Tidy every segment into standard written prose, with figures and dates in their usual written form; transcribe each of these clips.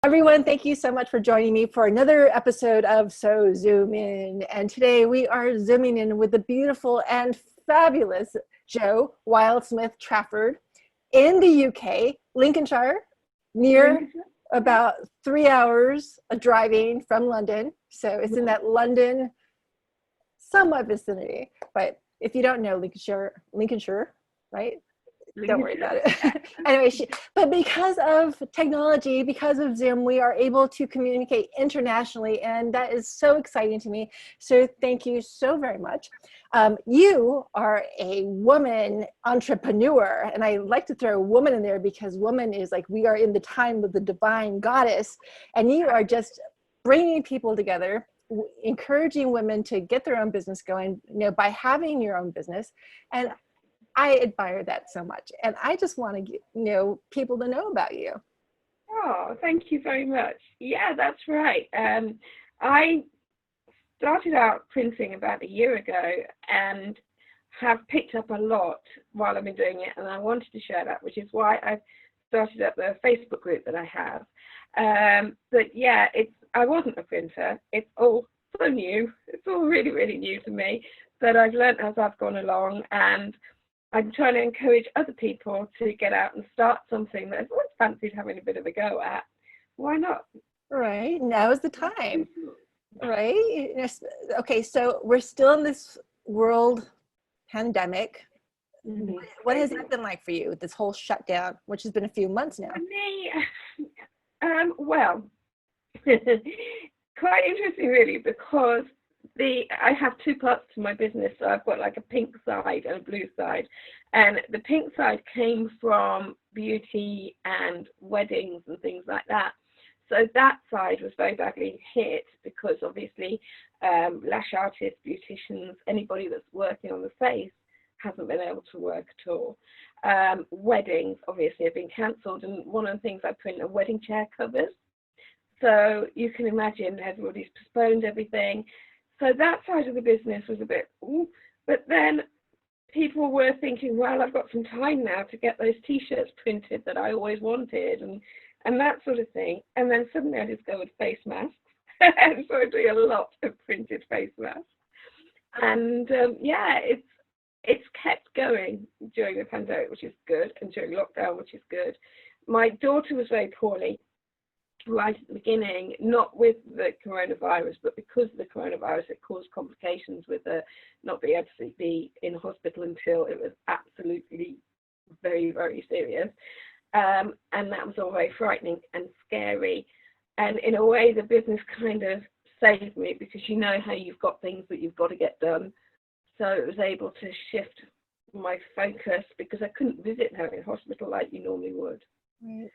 Everyone, thank you so much for joining me for another episode of So Zoom In. And today we are zooming in with the beautiful and fabulous Jo Wildsmith Trafford in the UK, Lincolnshire, near about 3 hours of driving from London. So it's in that London somewhat vicinity. But if you don't know Lincolnshire, right? Don't worry about it. Anyway, but because of technology, because of Zoom, we are able to communicate internationally, and that is so exciting to me. So thank you so very much. You are a woman entrepreneur, and I like to throw woman in there because woman is like, we are in the time of the divine goddess, and you are just bringing people together, encouraging women to get their own business going, by having your own business. And I admire that so much, and I just want to get, people to know about you. Oh, thank you very much. Yeah, that's right. I started out printing about a year ago and have picked up a lot while I've been doing it, and I wanted to share that, which is why I started up the Facebook group that I have. But yeah, I wasn't a printer. It's all so new. It's all really, really new to me, but I've learned as I've gone along, and I'm trying to encourage other people to get out and start something that I've always fancied having a bit of a go at. Why not? Right, now is the time. Right? Okay, so we're still in this world pandemic. Mm-hmm. What has that been like for you, this whole shutdown, which has been a few months now? For me, well, quite interesting really, because I have two parts to my business. So I've got like a pink side and a blue side, and the pink side came from beauty and weddings and things like that. So that side was very badly hit because obviously lash artists, beauticians, anybody that's working on the face hasn't been able to work at all. Weddings obviously have been cancelled, and one of the things I print are wedding chair covers. So you can imagine everybody's postponed everything. So that side of the business was a bit, but then people were thinking, well, I've got some time now to get those T-shirts printed that I always wanted, and that sort of thing. And then suddenly I discovered face masks, and so I'm doing a lot of printed face masks. And yeah, it's kept going during the pandemic, which is good, and during lockdown, which is good. My daughter was very poorly right at the beginning, not with the coronavirus, but because of the coronavirus, it caused complications with her not being able to be in hospital until it was absolutely very, very serious. And that was all very frightening and scary. And in a way, the business kind of saved me, because you know how you've got things that you've got to get done. So it was able to shift my focus, because I couldn't visit her in hospital like you normally would. Right.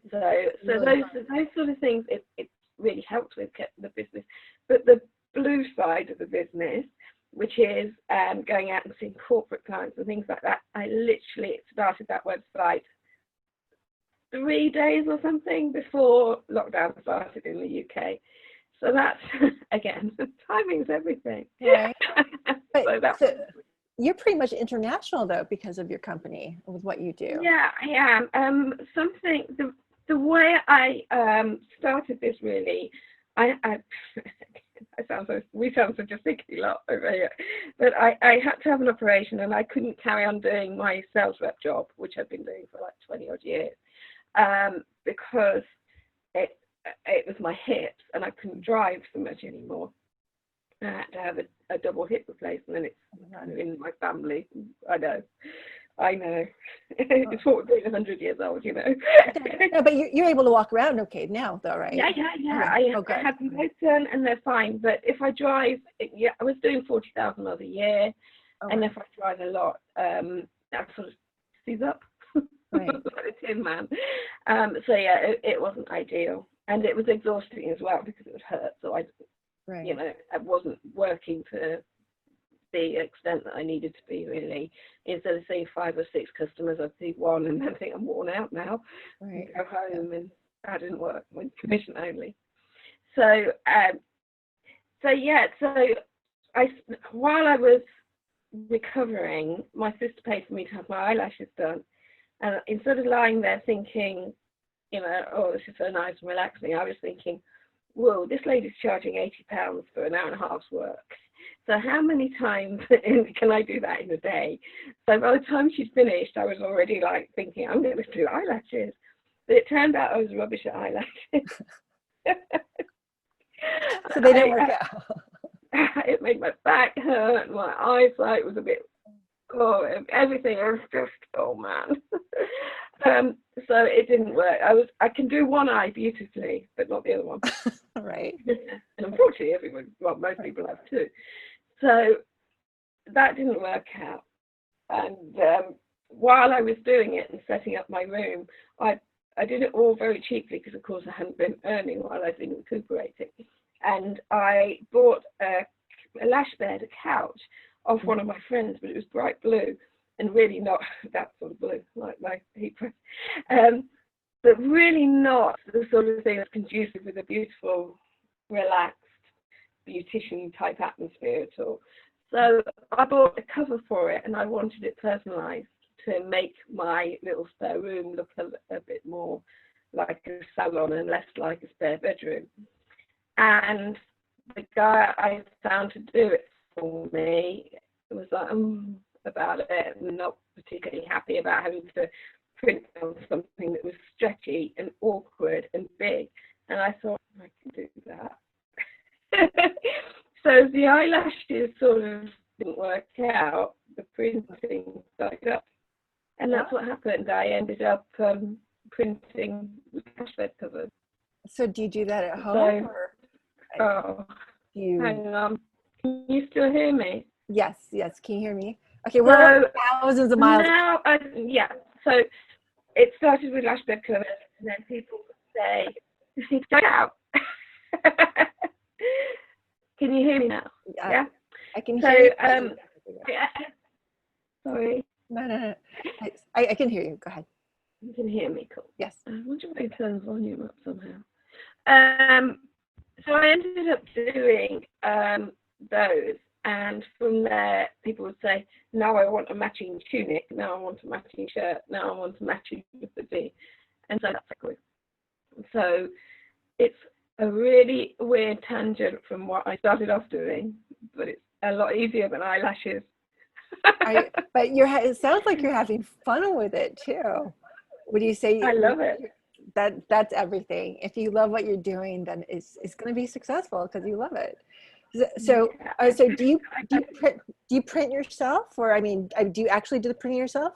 So those sort of things, it really helped with the business. But the blue side of the business, which is going out and seeing corporate clients and things like that, I literally started that website 3 days or something before lockdown started in the UK. So that's, again, timing's everything. Right. So you're pretty much international, though, because of your company, with what you do. Yeah, I am. The way I started this, really, we sound such a sickly lot over here, but I had to have an operation, and I couldn't carry on doing my sales rep job, which I've been doing for like 20 odd years, because it was my hips, and I couldn't drive so much anymore. I had to have a double hip replacement, and it's kind of in my family. I know. It's what being 100 years old, No, but you're able to walk around okay now, though, right? Yeah. I had them both done, and they're fine. But if I drive, I was doing 40,000 miles a year, and if I drive a lot, that sort of sees up, right. Like a tin man. So yeah, it wasn't ideal, and it was exhausting as well, because it would hurt. So I wasn't working to the extent that I needed to be, really. Instead of seeing 5 or 6 customers, I'd see one and then think I'm worn out now. Right. Go home, and that didn't work with commission only. So while I was recovering, my sister paid for me to have my eyelashes done, and instead of lying there thinking, you know, oh, this is so nice and relaxing, I was thinking, whoa, this lady's charging £80 for an hour and a half's work. So how many times can I do that in a day? So by the time she'd finished, I was already like thinking, I'm going to do eyelashes. But it turned out I was rubbish at eyelashes. So they didn't work out. It made my back hurt. My eyesight was a bit, everything was just, oh man. So it didn't work. I can do one eye beautifully, but not the other one. Right. And unfortunately, most people have two. So that didn't work out. And while I was doing it and setting up my room, I did it all very cheaply because, of course, I hadn't been earning while I'd been recuperating. And I bought a lash bed, a couch, off one of my friends, but it was bright blue and really not that sort of blue, like my heat press. But really not the sort of thing that's conducive with a beautiful, relaxed, beautician type atmosphere at all. So I bought a cover for it, and I wanted it personalised to make my little spare room look a bit more like a salon and less like a spare bedroom. And the guy I found to do it for me was like, about it, and not particularly happy about having to print on something that was stretchy and awkward and big. And I thought, I can do that. So the eyelashes sort of didn't work out. The printing started up. And that's what happened. I ended up printing lash bed covers. So do you do that at home? Hang on. Can you still hear me? Yes. Can you hear me? Okay, we're thousands of miles. Now, so it started with lash bed covers, and then people would say, "Get out." Can you hear me now? Yeah, I can hear you. Sorry. No. I can hear you. Go ahead. You can hear me, cool. Yes. I wonder if I can turn the volume up somehow. So I ended up doing those. And from there, people would say, now I want a matching tunic, now I want a matching shirt, now I want a matching hoodie. And so that's cool. So it's a really weird tangent from what I started off doing, but it's a lot easier than eyelashes. But it sounds like you're having fun with it too. Would you say? I love it. That's everything. If you love what you're doing, then it's going to be successful because you love it. So do you print yourself, or I mean, do you actually do the printing yourself?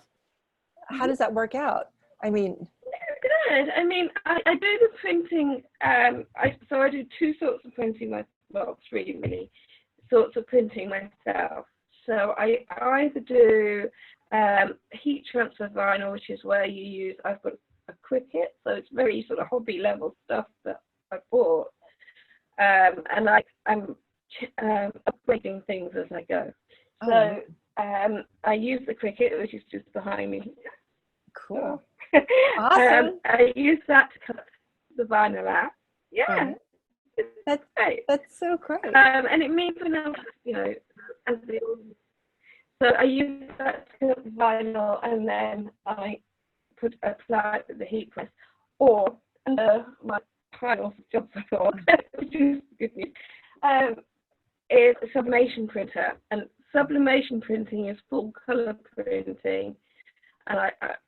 How does that work out? I mean, good. I mean, I do the printing. So I do two sorts of printing. Three really sorts of printing myself. So I either do heat transfer vinyl, which is where you use. I've got a Cricut, so it's very sort of hobby level stuff that I bought, and I'm upgrading things as I go. So I use the Cricut, which is just behind me. Cool. Awesome. I use that to cut the vinyl out. Yeah. That's great. That's so great. And it means enough, so I use that to cut the vinyl, and then I apply the heat press, or my final job I thought, which is good news, is a sublimation printer. And sublimation printing is full color printing, and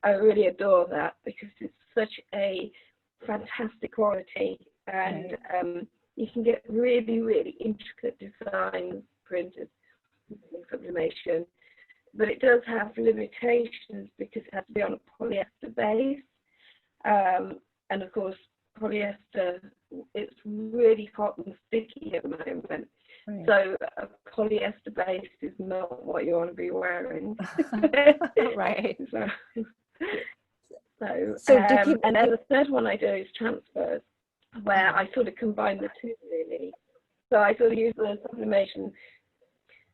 I really adore that because it's such a fantastic quality, and you can get really, really intricate designs printed using sublimation. But it does have limitations because it has to be on a polyester base, and of course polyester, it's really hot and sticky at the moment. Right. So a polyester base is not what you want to be wearing. Right. And then the third one I do is transfers, where I sort of combine the two really. So I sort of use the sublimation.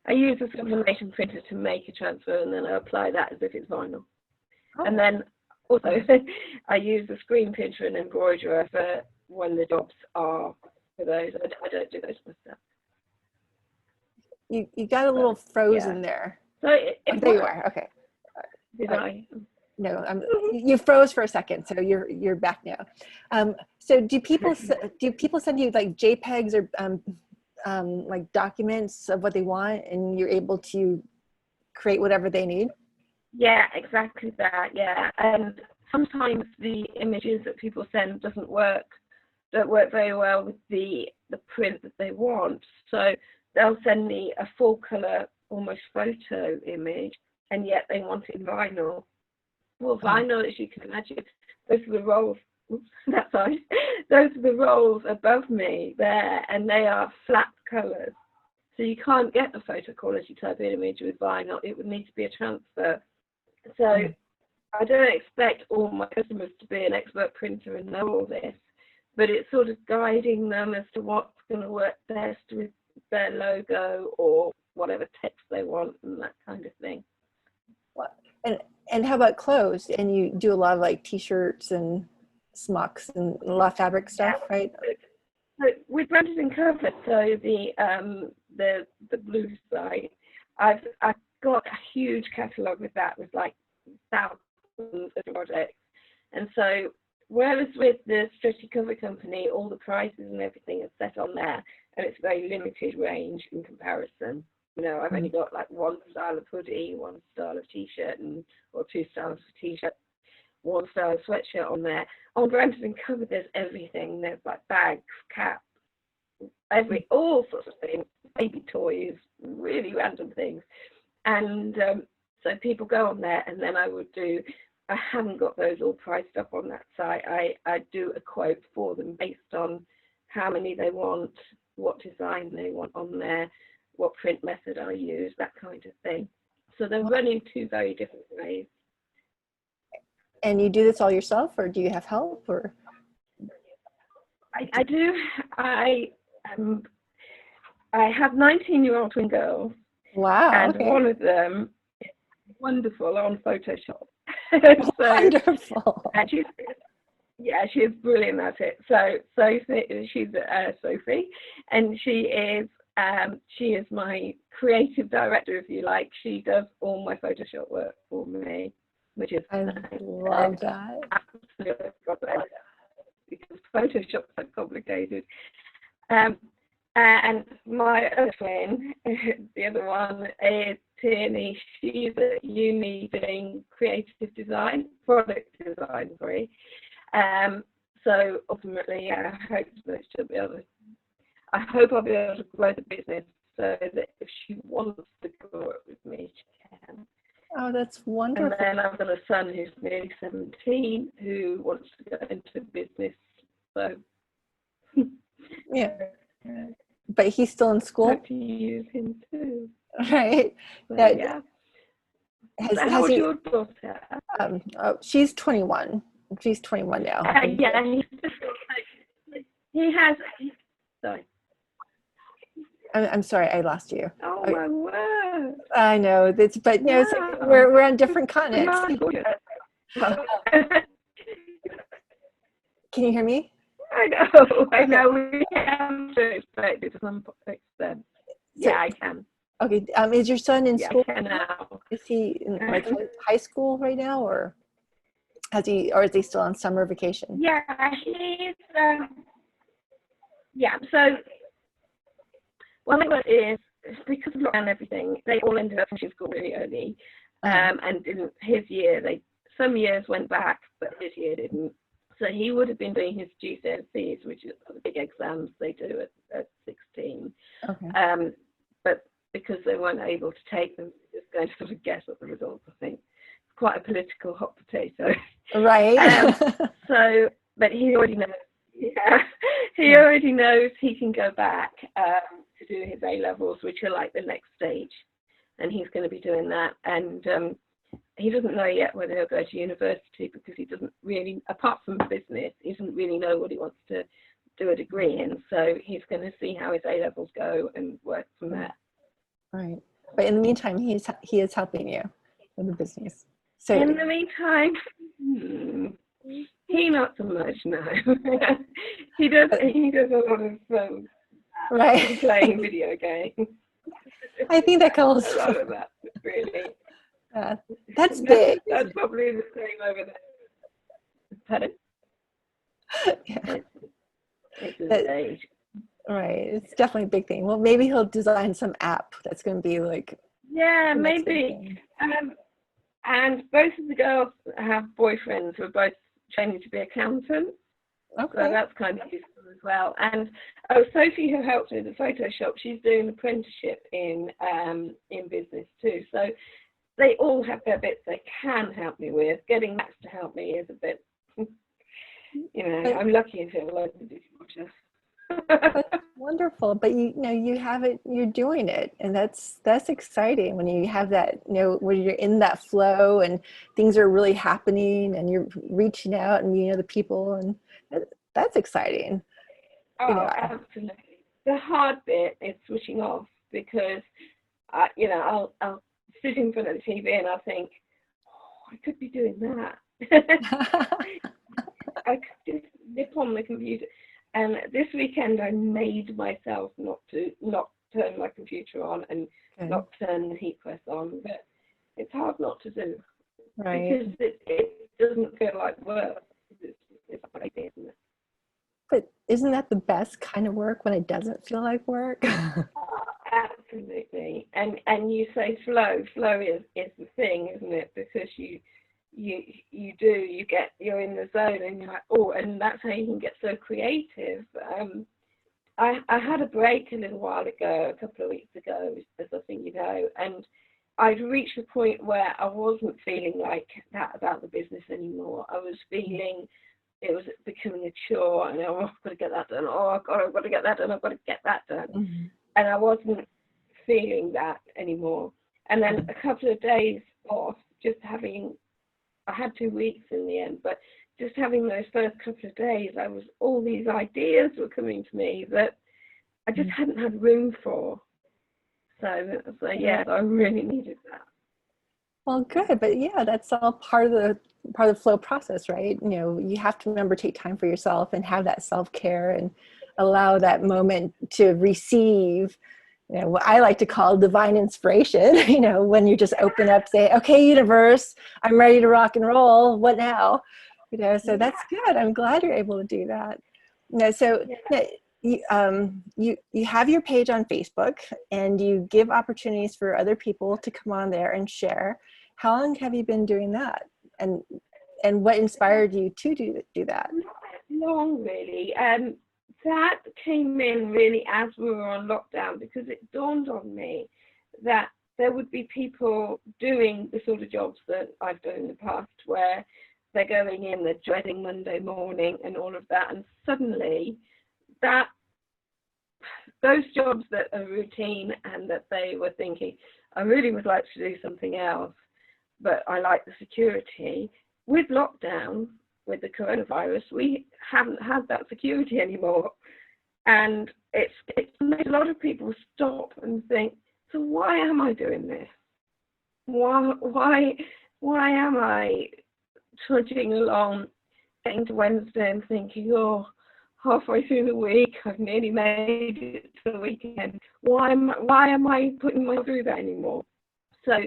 I use the sublimation printer to make a transfer, and then I apply that as if it's vinyl. Oh. And then also I use the screen printer and embroiderer for when the jobs are for those. I don't do those myself. You got a little frozen there. So there you are. Okay. Did I? No, you froze for a second, so you're back now. So do people send you like JPEGs or like documents of what they want, and you're able to create whatever they need? Yeah, exactly that. Yeah, and sometimes the images that people send don't work very well with the print that they want. So they'll send me a full color, almost photo image, and yet they want it in vinyl. Well, vinyl, as you can imagine, those are the rolls. Oops, that side. Those are the rolls above me there, and they are flat colors. So you can't get the photo quality type image with vinyl. It would need to be a transfer. So I don't expect all my customers to be an expert printer and know all this, but it's sort of guiding them as to what's going to work best with their logo or whatever text they want and that kind of thing. And how about clothes? And you do a lot of like t-shirts and smocks and a lot of fabric stuff, right? So with branded and covered, so the blue side, I've got a huge catalogue with that, with like thousands of projects. And so whereas with the stretchy cover company, all the prices and everything is set on there, and it's a very limited range in comparison. You know, I've only got like one style of hoodie, one style of t-shirt, or two styles of t-shirt, one style of sweatshirt on there. On branded and covered, there's everything. There's like bags, caps, all sorts of things, baby toys, really random things. And so people go on there, and then I haven't got those all priced up on that site. I do a quote for them based on how many they want, what design they want on there, what print method I use, that kind of thing. So they're running two very different ways. And you do this all yourself, or do you have help? Or I do. I have 19-year-old twin girls. Wow. And okay. One of them is wonderful on Photoshop. Wonderful. And she's brilliant at it. So she's Sophie, and she is my creative director, if you like. She does all my Photoshop work for me, which is I love that. Absolutely, because Photoshop's so complicated. And my other twin, the other one is Tierney. She's at uni doing creative design, product design, sorry. So ultimately, I hope that I hope I'll be able to grow the business so that if she wants to grow it with me, she can. Oh, that's wonderful. And then I've got a son who's nearly 17 who wants to go into business. So yeah. But he's still in school? I hope to use him too. Right. So, that, yeah. Has he, your daughter? She's 21. She's 21 now. Yeah, he has. Sorry. I'm sorry, I lost you. Oh my word! I know but you know, it's like we're on different continents. Can you hear me? I know. We have to expect it to some extent. Yeah, I can. Okay. Is your son in school? I can now. Is he in like high school right now, or is he still on summer vacation? Yeah, he's. Yeah. So, what is because of lockdown and everything, they all ended up finishing school really early. And in his year, some years went back, but his year didn't. So he would have been doing his GCSEs, which is the big exams they do at 16. Okay. But because they weren't able to take them, just going to sort of guess at the results, I think. It's quite a political hot potato. Right. But he already knows. Yeah, he already knows he can go back to do his A-levels, which are like the next stage. And he's going to be doing that. And he doesn't know yet whether he'll go to university because he doesn't really, apart from business, he doesn't really know what he wants to do a degree in. So he's going to see how his A-levels go and work from there. Right. But in the meantime, he is helping you with the business. So in the meantime, he not so much now. he does a lot of right. playing video games. I think that goes. A lot of that, really. That's big. That's probably the same over there. Pardon? Yeah. It's his age. Right. It's definitely a big thing. Well, maybe he'll design some app that's going to be like. Yeah, maybe. And both of the girls have boyfriends who are both training to be accountants. Okay. So that's kind of useful as well. And Sophie, who helped with the Photoshop, she's doing an apprenticeship in business too. So they all have their bits they can help me with. Getting Max to help me is a bit, I'm lucky if it was a dishwasher. That's wonderful, but you have it, you're doing it, and that's exciting when you have that, when you're in that flow and things are really happening and you're reaching out and the people, and that's exciting. Absolutely. The hard bit is switching off, because I'll sit in front of the TV and I'll think, I could be doing that. I could just nip on the computer. And this weekend I made myself not turn my computer on and not turn the heat press on, but it's hard not to do. Right. Because it doesn't feel like work. It's like it, isn't it? But isn't that the best kind of work, when it doesn't feel like work? Absolutely. And you say flow. Flow is the thing, isn't it? Because you're in the zone and you're like, and that's how you can get so creative. I had a break a little while ago, a couple of weeks ago, as I think you know, and I'd reached a point where I wasn't feeling like that about the business anymore. I was feeling it was becoming a chore, and I've got to get that done. I've got to get that done. I've got to get that done. Mm-hmm. And I wasn't feeling that anymore. And then a couple of days off, I had 2 weeks in the end, but just having those first couple of days, all these ideas were coming to me that I just hadn't had room for. So yeah, I really needed that. Well, good, but yeah, that's all part of the flow process, right? You have to remember to take time for yourself and have that self-care and allow that moment to receive, what I like to call divine inspiration, when you just open up, say, okay, universe, I'm ready to rock and roll. What now? So that's good. I'm glad you're able to do that. So you have your page on Facebook, and you give opportunities for other people to come on there and share. How long have you been doing that? And what inspired you to do that? Not long, really. That came in really as we were on lockdown, because it dawned on me that there would be people doing the sort of jobs that I've done in the past, where they're going in, they're dreading Monday morning and all of that, and suddenly those jobs that are routine and that they were thinking, I really would like to do something else, but I like the security. With lockdown, with the coronavirus, we haven't had that security anymore, and it's made a lot of people stop and think, so why am I doing this? Why am I trudging along, getting to Wednesday and thinking, halfway through the week, I've nearly made it to the weekend. Why am I putting myself through that anymore? So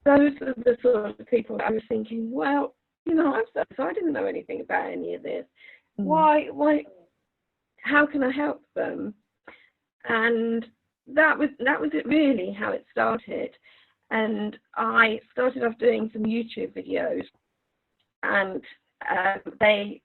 those are the sort of people I was thinking, well, I didn't know anything about any of this. Why, how can I help them? And that was it really, how it started. And I started off doing some YouTube videos, and they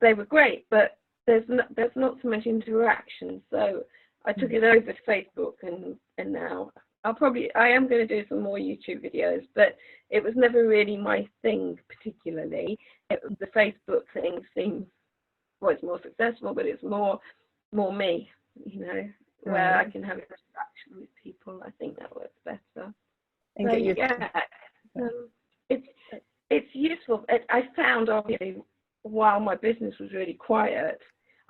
were great, but there's not so much interaction. So I took it over to Facebook, and now I am going to do some more YouTube videos, but it was never really my thing particularly. The Facebook thing seems, it's more successful, but it's more me, where I can have interaction with people. I think that works better. And it's useful. I found, obviously, while my business was really quiet,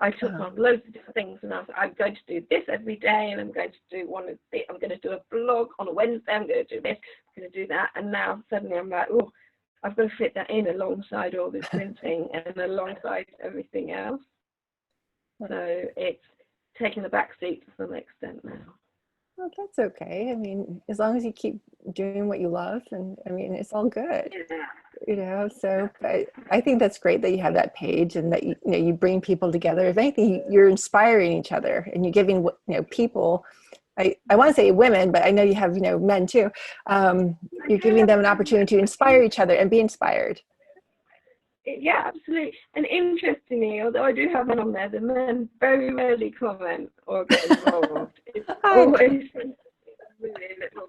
I took on loads of different things, and I'm going to do this every day, and I'm going to do a blog on a Wednesday, I'm going to do this, I'm going to do that, and now suddenly I'm like, I've got to fit that in alongside all this printing and alongside everything else. So it's taking the back seat to some extent now. Well, that's okay. I mean, as long as you keep doing what you love, and I mean, it's all good, Yeah. you know. So I think that's great that you have that page and that you know you bring people together. If anything, you're inspiring each other and you're giving people. I want to say women, but I know you have men too. You're giving them an opportunity to inspire each other and be inspired. Yeah, absolutely. And interestingly, although I do have men on there, the men very rarely comment or get involved. It's always really little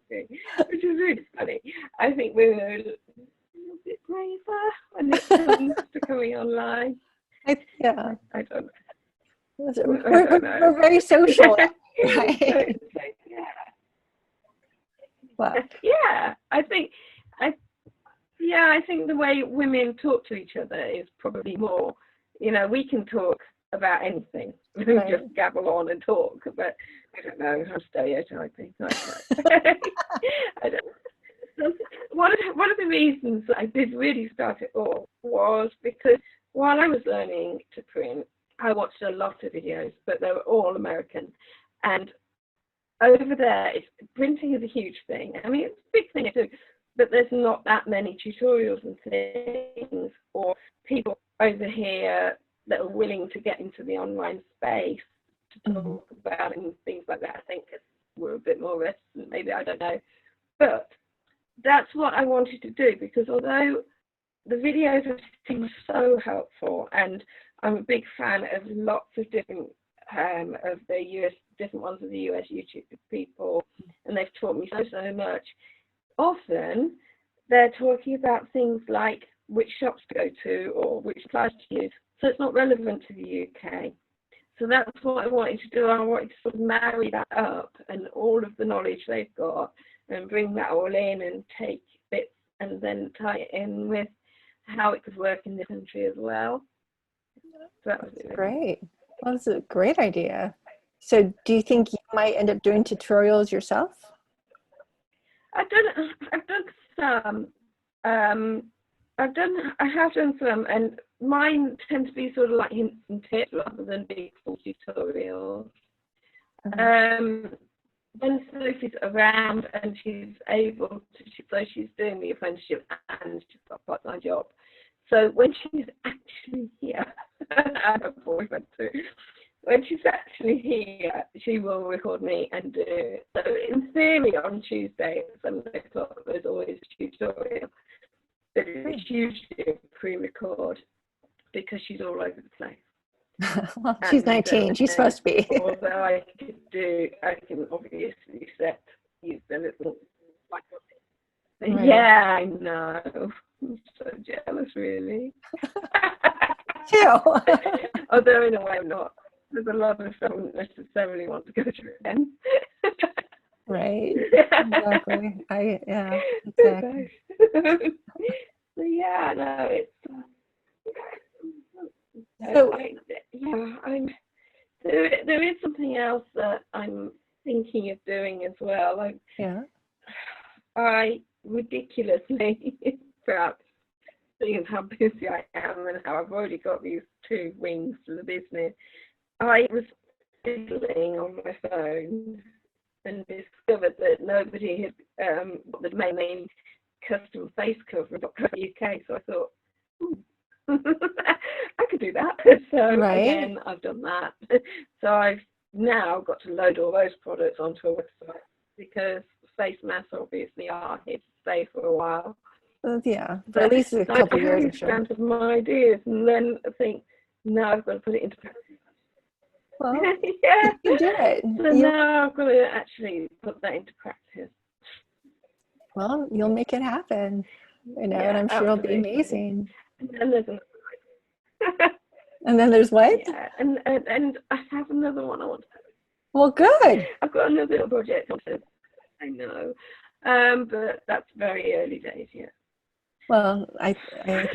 thing, which is really funny. I think women are a little bit braver when it comes to coming online. Yeah. I don't know. We're very social. Right? Yeah. Wow. Yeah, I think the way women talk to each other is probably more, we can talk about anything. We just gabble on and talk, but I don't know, I'm stereotyping. I don't know. One of the reasons I did really start it all was because while I was learning to print, I watched a lot of videos, but they were all American. And over there, printing is a huge thing. I mean, it's a big thing too, but there's not that many tutorials and things, or people over here that are willing to get into the online space to talk about and things like that. I think we're a bit more reticent, maybe, I don't know. But that's what I wanted to do, because although the videos have been so helpful, and I'm a big fan of lots of different of the different ones of the US YouTube people, and they've taught me so much. Often they're talking about things like which shops to go to or which suppliers to use, so it's not relevant to the UK. So that's what I wanted to do. I wanted to sort of marry that up and all of the knowledge they've got and bring that all in and take bits and then tie it in with how it could work in this country as well. So that was great. Well, that's a great idea. So do you think you might end up doing tutorials yourself? I've done some. I have done some, and mine tend to be sort of like hints and tips rather than big full tutorials. When Sophie's around and she's able to, so she's doing the apprenticeship and she's got a part-time job. So when she's actually here, and her boyfriend too, when she's actually here, she will record me and do it. So in theory, on Tuesday at 7 o'clock, there's always a tutorial. But it's usually a pre-record because she's all over the place. Well, she's 19. She's supposed to be. Although I can obviously use the little. Right. Yeah, I know. I'm so jealous, really. Although in a way I'm not. There's a lot of stuff I wouldn't necessarily want to go through again. Right. Exactly. Exactly. So yeah, no, it's. There is something else that I'm thinking of doing as well. I ridiculously, perhaps, seeing how busy I am and how I've already got these two wings to the business, I was fiddling on my phone and discovered that nobody had the main custom face cover in UK. So I thought, I could do that. So again, I've done that. So I've now got to load all those products onto a website because face masks obviously are here to stay for a while. Yeah, for at least a couple of years, I'm sure. Of my ideas, and then I think, now I've got to put it into practice. Well, yeah, you do it. So now I've got to actually put that into practice. Well, you'll make it happen, and I'm sure it'll be amazing. And there's and then there's what? Yeah, and I have another one I want to do. Well, good. I've got another little project I know, but that's very early days yet. Well, I think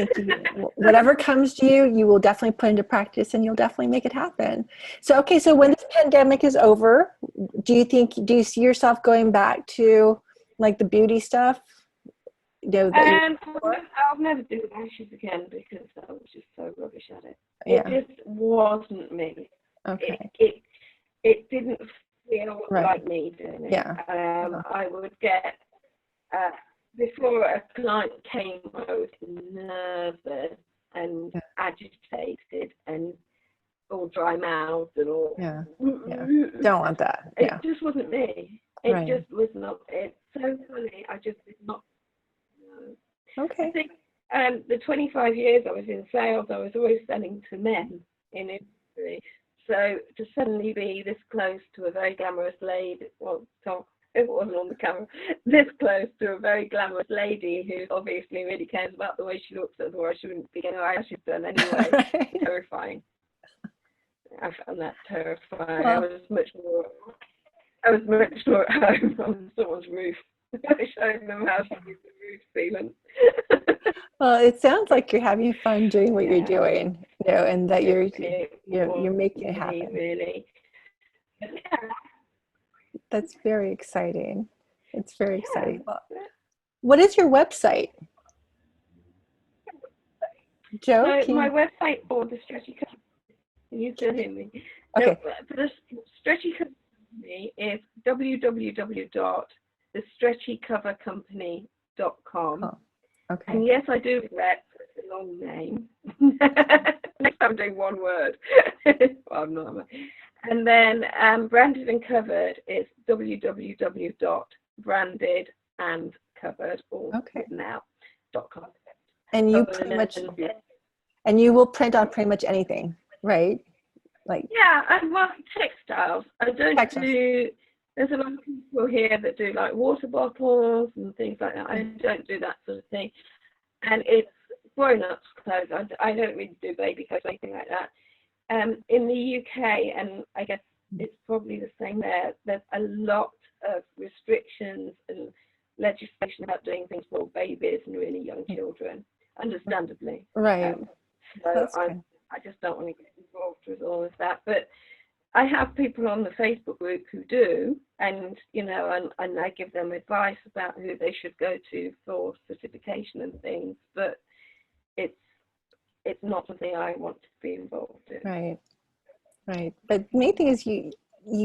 whatever comes to you, you will definitely put into practice, and you'll definitely make it happen. So, okay, so when this pandemic is over, do you see yourself going back to like the beauty stuff? I'll never do lashes again because I was just so rubbish at it. It just wasn't me. Okay. It didn't it wasn't Right. like me doing it. Yeah. I would get, before a client came, I was nervous and agitated and all dry mouthed and all. Yeah. Don't want that. It Yeah. just wasn't me. It Right. just was not. It's so funny. I just did not know. Okay. I think the 25 years I was in sales, I was always selling to men in industry. So to suddenly be this close to a very glamorous lady, well, it wasn't on the camera, this close to a very glamorous lady who obviously really cares about the way she looks, otherwise she wouldn't be getting her eyelashes done anyway. Right. Terrifying. I found that terrifying. Well, I was much more at home on someone's roof, showing them how to use the roof sealant. well, it sounds like you're having fun doing what you're Yeah. doing, and that you're It making it was happen. really. But yeah. That's very exciting. It's very exciting. Well, what is your website, Jo? So my website for the Stretchy Company, can you still hear me? Okay. So for the Stretchy Company is www.thestretchycovercompany.com. Oh, okay. And yes, I do regret it's a long name. Next time I'm doing one word. Well, I'm not. And then branded and covered is www.brandedandcovered.com. And you pretty much, and you will print on pretty much anything, right? Like, yeah, and well, textiles. I don't Textiles. do. There's a lot of people here that do like water bottles and things like that. I don't do that sort of thing. And it's grown-ups clothes. I don't really do baby clothes or anything like that. In the UK, and I guess it's probably the same there, there's a lot of restrictions and legislation about doing things for babies and really young children, understandably. right. So I just don't want to get involved with all of that. But I have people on the Facebook group who do, and and I give them advice about who they should go to for certification and things. But it's not something I want to be involved in. Right. Right. But the main thing is you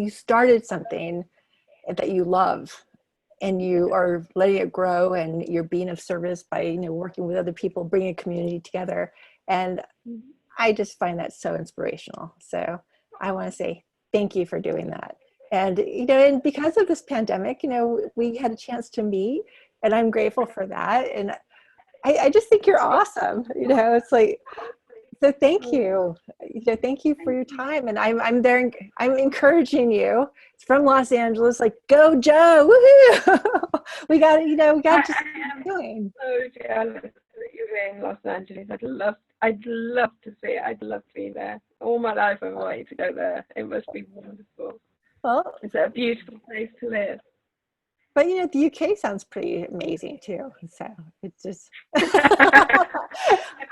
started something that you love, and you are letting it grow, and you're being of service by working with other people, bringing a community together. And I just find that so inspirational. So I want to say thank you for doing that. And and because of this pandemic, we had a chance to meet, and I'm grateful for that. And I just think you're awesome. It's like, so thank you. Thank you for your time. And I'm there. I'm encouraging you. It's from Los Angeles. Like, go, Jo! Woohoo! we got to just keep doing. So jealous that you're in Los Angeles. I'd love to see it. I'd love to be there. All my life I've wanted to go there. It must be wonderful. Well, It's a beautiful place to live. But the UK sounds pretty amazing too. So it's just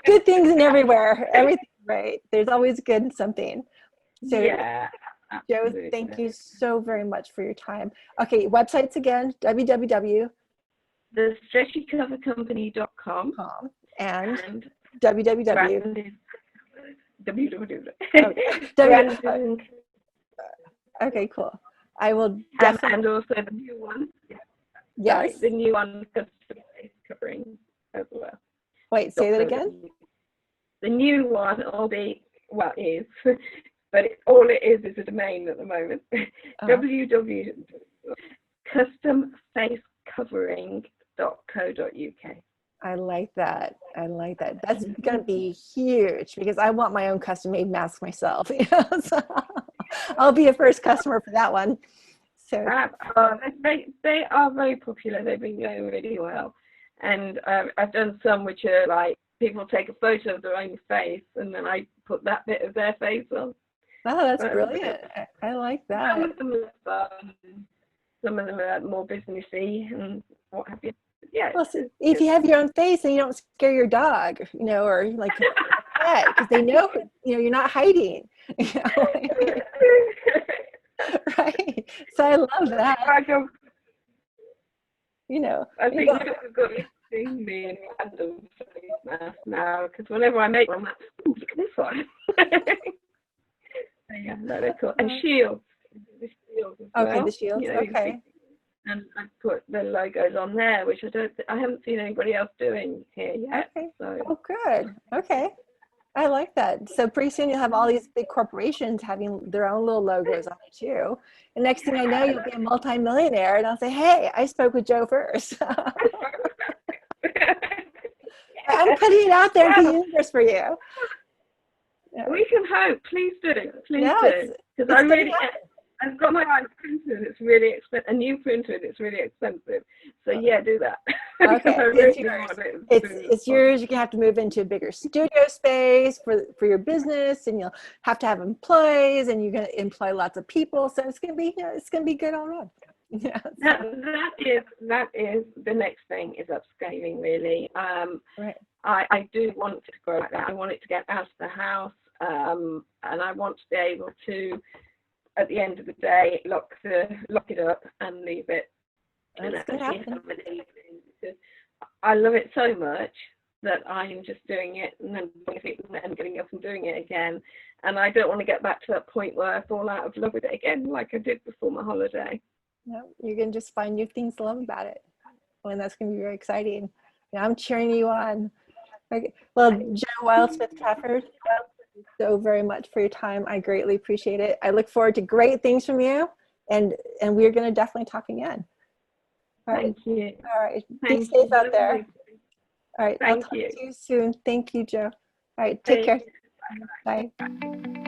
good things in everywhere. Everything, right? There's always good in something. So yeah, Jo, absolutely. thank you so very much for your time. Okay, websites again, www. thestretchycovercompany.com and www. Branded. Okay, cool. I will definitely. And also the new one. Yes. Sorry, the new one covering as well. Wait, say that again. The new one is, but all it is a domain at the moment. www.customfacecovering.co.uk. I like that. That's going to be huge because I want my own custom-made mask myself. So I'll be a first customer for that one. So they are very popular. They've been going really well, and I've done some which are like people take a photo of their own face, and then I put that bit of their face on. Oh, that's brilliant. I like that. Some of them are fun. Some of them are more businessy and what have you. Yeah. Well, so if you have your own face and you don't scare your dog, or like pet, because they know, you're not hiding. Right. So I love that. I think you we've got to see me in random face mask now, because whenever I make one, I'm like, ooh, look at this one. Yeah, no, they're cool. And shields. shield as Okay, well. the shields. You know, Okay. and I put the logos on there, which I haven't seen anybody else doing here yet. Okay. So. Oh, good. Okay. I like that. So pretty soon you'll have all these big corporations having their own little logos on it too. And next thing I know, you'll be a multi-millionaire, and I'll say, "Hey, I spoke with Joe first." I'm putting it out there in the universe for you. Yeah. We can hope. Please do. Please do. Because I've got my eyes printed. It's really expensive. A new printer. It's really expensive. So yeah, do that. Okay, it's yours. It's yours. You're gonna have to move into a bigger studio space for your business, and you'll have to have employees, and you're gonna employ lots of people. So it's gonna be good all around. Yeah. That is the next thing is upscaling really. Right. I do want it to grow like that. I want it to get out of the house, and I want to be able to, at the end of the day, lock it up and leave it. That's gonna happen. I love it so much that I'm just doing it and then getting up and doing it again. And I don't want to get back to that point where I fall out of love with it again, like I did before my holiday. No, you're gonna just find new things to love about it, and that's gonna be very exciting. Yeah, I'm cheering you on. Okay. Well, Jo Wildsmith Trafford, thank you so very much for your time. I greatly appreciate it. I look forward to great things from you, and we're gonna definitely talk again. All right. Thank you. All right. Be safe out there. All right. I'll talk to you soon. Thank you, Jo. All right. Take care. Bye. Bye.